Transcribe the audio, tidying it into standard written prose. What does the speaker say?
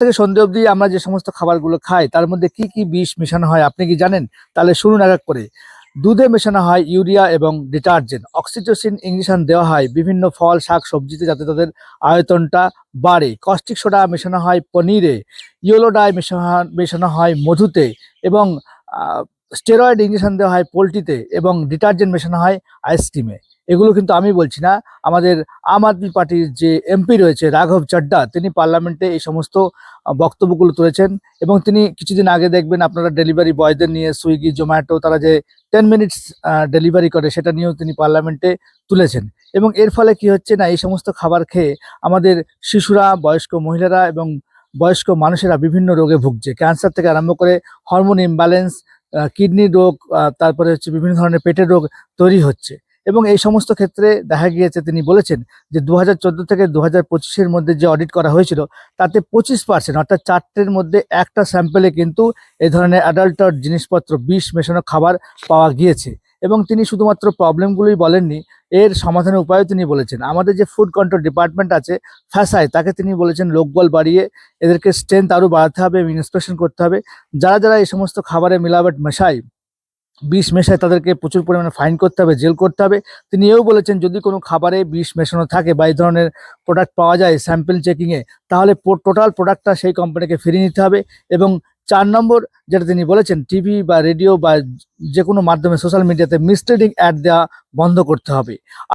থেকে সন্ধে অবধি আমরা যে সমস্ত খাবারগুলো খাই তার মধ্যে কি কি বিষ মেশানো হয় আপনি কি জানেন? তাহলে শুনুন এক এক করে। দুধে মেশানো হয় ইউরিয়া এবং ডিটারজেন্ট, অক্সিটোসিন ইঞ্জেকশন দেওয়া হয় বিভিন্ন ফল শাক সবজিতে যাতে তাদের আয়তনটা বাড়ে। কস্টিক সোডা মেশানো হয় পনিরে, ইয়েলো ডাই মেশানো হয় মধুতে এবং স্টেরয়েড ইঞ্জেকশন দেওয়া হয় পোলট্রিতে এবং ডিটারজেন্ট মেশানো হয় আইসক্রিমে। এগুলো কিন্তু আমি বলছি না, আমাদের আম আদমি পার্টির যে এমপি রয়েছে রাঘব চাড্ডা, তিনি পার্লামেন্টে এই সমস্ত বক্তব্যগুলো তুলেছেন। এবং তিনি কিছুদিন আগে দেখবেন আপনারা ডেলিভারি বয়দের নিয়ে সুইগি জোম্যাটো তারা যে 10 মিনিটস ডেলিভারি করে সেটা নিয়েও তিনি পার্লামেন্টে তুলেছেন। এবং এর ফলে কি হচ্ছে না, এই সমস্ত খাবার খেয়ে আমাদের শিশুরা, বয়স্ক মহিলারা এবং বয়স্ক মানুষেরা বিভিন্ন রোগে ভুগছে, ক্যান্সার থেকে আরম্ভ করে হরমোন ইমব্যালেন্স, কিডনি রোগ, তারপরে হচ্ছে বিভিন্ন ধরনের পেটের রোগ তৈরি হচ্ছে। এবং এই সমস্ত ক্ষেত্রে দেখা গিয়েছে, তিনি বলেছেন যে 2014 থেকে 2025-এর মধ্যে যে অডিট করা হয়েছিল তাতে 25% অর্থাৎ 4টের মধ্যে একটা স্যাম্পেলে কিন্তু এই ধরনের অ্যাডাল্টার জিনিসপত্র বিষ মেশানো খাবার পাওয়া গিয়েছে। এবং তিনি শুধুমাত্র প্রবলেমগুলোই বলেননি, এর সমাধানের উপায়ও তিনি বলেছেন। আমাদের যে ফুড কন্ট্রোল ডিপার্টমেন্ট আছে ফ্যাসায়, তাকে তিনি বলেছেন লোকবল বাড়িয়ে এদেরকে স্ট্রেংথ আরও বাড়াতে হবে এবং ইন্সপেকশন করতে হবে। যারা যারা এই সমস্ত খাবারে মিলাবট মেশায়, বিষ মেশায়, তাদেরকে প্রচুর পরিমাণে ফাইন করতে হবে, জেল করতে হবে। তিনি এও বলেছেন যদি কোনো খাবারে বিষ মেশানো থাকে বা এই ধরনের প্রোডাক্ট পাওয়া যায় স্যাম্পল চেকিংয়ে, তাহলে টোটাল প্রোডাক্টটা সেই কোম্পানিকে ফিরিয়ে নিতে হবে। এবং 4 নম্বর যেটা তিনি বলেছেন, টিভি বা রেডিও বা যে কোনো মাধ্যমে সোশ্যাল মিডিয়াতে মিসলিডিং অ্যাড দেওয়া বন্ধ করতে হবে।